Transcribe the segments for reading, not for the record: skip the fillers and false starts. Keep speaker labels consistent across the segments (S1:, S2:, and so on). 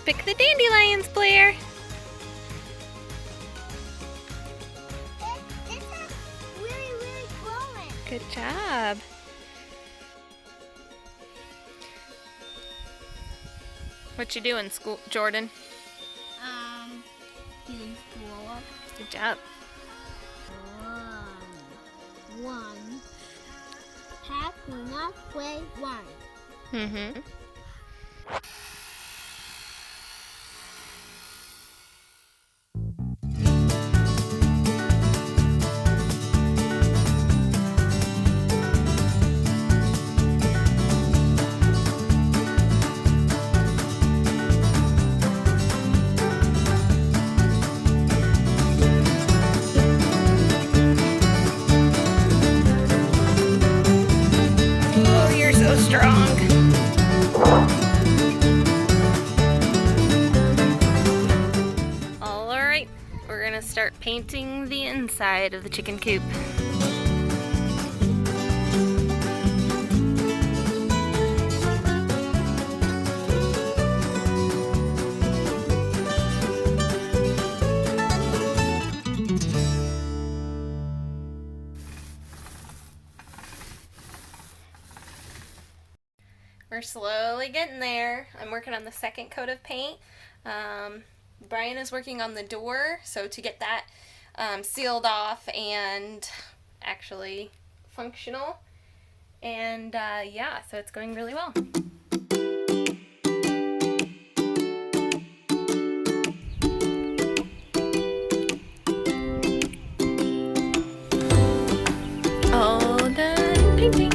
S1: pick the dandelions, Blair.
S2: It's really growing.
S1: Good job. What you doing, school, Jordan?
S2: Doing schoolwork.
S1: Good job.
S2: One. Happy enough way one.
S1: Mm-hmm. Oh, you're so strong. All right, we're gonna start painting the inside of the chicken coop. We're slowly getting there. I'm working on the second coat of paint. Brian is working on the door, so to get that sealed off and actually functional. And yeah, so it's going really well. All done painting.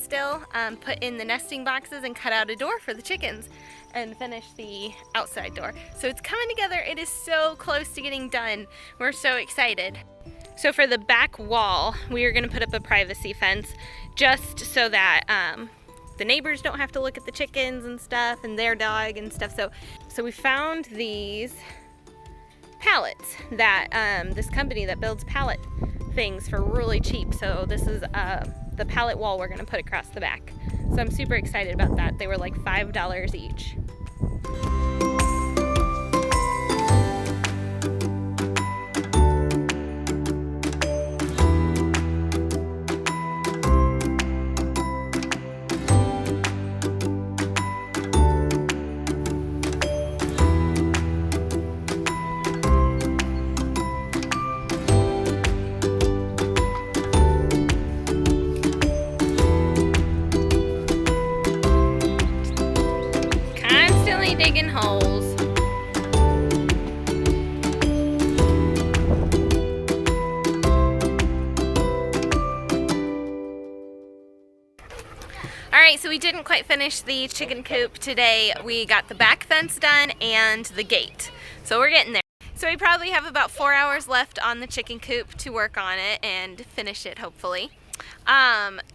S1: Still put in the nesting boxes and cut out a door for the chickens and finish the outside door. So it's coming together. It is so close to getting done. We're so excited. So for the back wall, we are going to put up a privacy fence just so that the neighbors don't have to look at the chickens and stuff and their dog and stuff. So we found these pallets that this company that builds pallet things for really cheap. So this is the pallet wall we're going to put across the back. So I'm super excited about that. They were like $5 each. Digging holes. Alright, so we didn't quite finish the chicken coop today. We got the back fence done and the gate. So we're getting there. So we probably have about 4 hours left on the chicken coop to work on it and finish it, hopefully.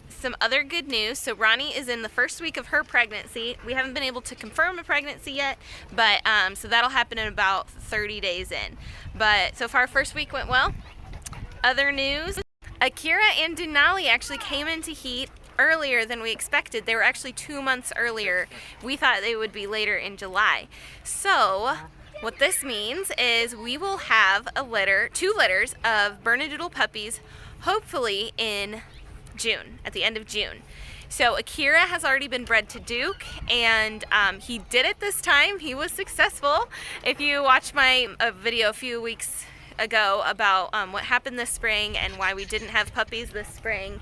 S1: Some other good news. So Ronnie is in the first week of her pregnancy. We haven't been able to confirm a pregnancy yet, but so that'll happen in about 30 days in. But so far, first week went well. Other news, Akira and Denali actually came into heat earlier than we expected. They were actually 2 months earlier. We thought they would be later in July. So what this means is we will have a litter, 2 litters of Bernedoodle puppies, hopefully in June, at the end of June. So Akira has already been bred to Duke, and he did it this time. He was successful. If you watch my video a few weeks ago about what happened this spring and why we didn't have puppies this spring,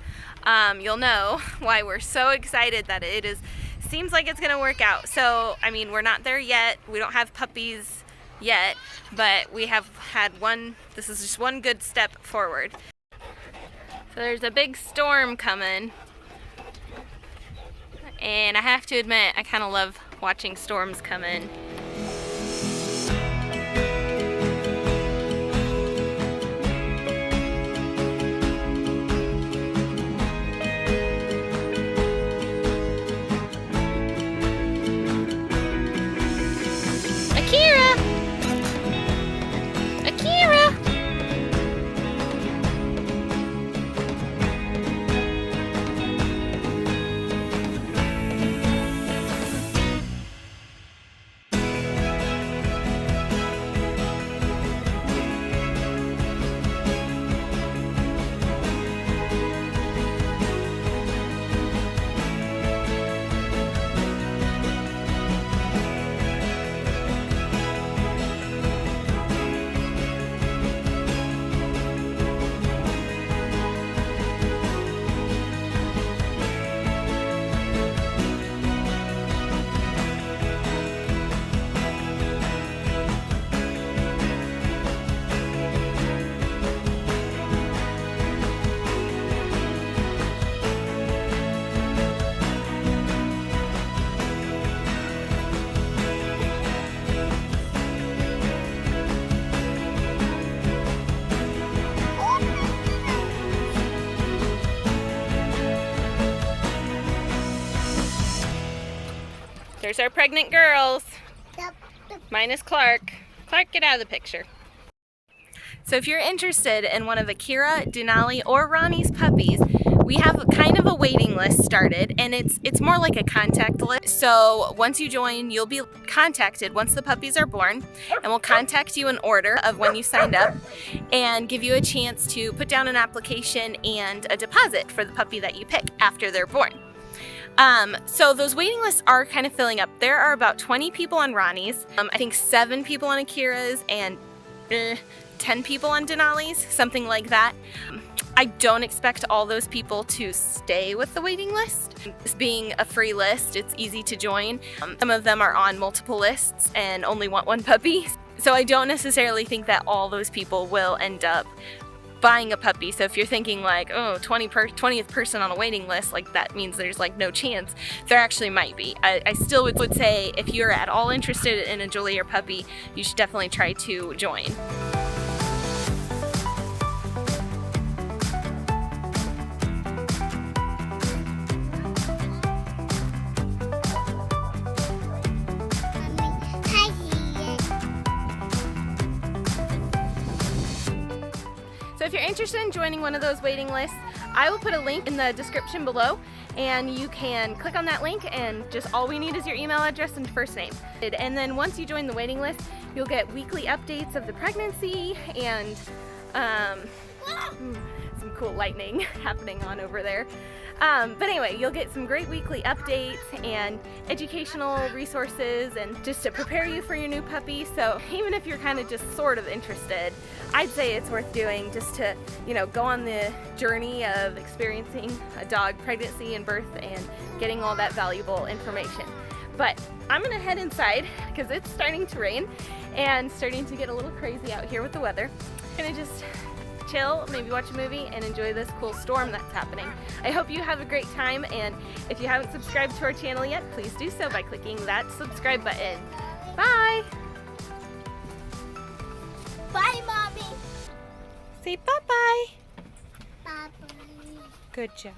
S1: you'll know why we're so excited that seems like it's gonna work out. So I mean, we're not there yet. We don't have puppies yet, but we have had one. This is just one good step forward. So there's a big storm coming, and I have to admit I kind of love watching storms come in. Akira! Akira! There's our pregnant girls. Minus Clark. Clark, get out of the picture. So if you're interested in one of Akira, Denali, or Ronnie's puppies, we have kind of a waiting list started, and it's more like a contact list. So once you join, you'll be contacted once the puppies are born, and we'll contact you in order of when you signed up and give you a chance to put down an application and a deposit for the puppy that you pick after they're born. So those waiting lists are kind of filling up. There are about 20 people on Ronnie's, I think 7 people on Akira's, and 10 people on Denali's, something like that. I don't expect all those people to stay with the waiting list. This being a free list, it's easy to join. Some of them are on multiple lists and only want one puppy. So I don't necessarily think that all those people will end up buying a puppy. So if you're thinking like, oh, 20th person on a waiting list, like that means there's like no chance, there actually might be. I still would say if you're at all interested in a Joley or puppy, you should definitely try to join. So if you're interested in joining one of those waiting lists, I will put a link in the description below, and you can click on that link, and just all we need is your email address and first name. And then once you join the waiting list, you'll get weekly updates of the pregnancy and some cool lightning happening on over there. But anyway, you'll get some great weekly updates and educational resources and just to prepare you for your new puppy. So even if you're kind of just sort of interested, I'd say it's worth doing just to, you know, go on the journey of experiencing a dog pregnancy and birth and getting all that valuable information. But I'm gonna head inside because it's starting to rain and starting to get a little crazy out here with the weather. Gonna just chill, maybe watch a movie, and enjoy this cool storm that's happening. I hope you have a great time, and if you haven't subscribed to our channel yet, please do so by clicking that subscribe button. Bye!
S2: Bye, Mommy.
S1: Say bye-bye.
S2: Bye-bye.
S1: Good job.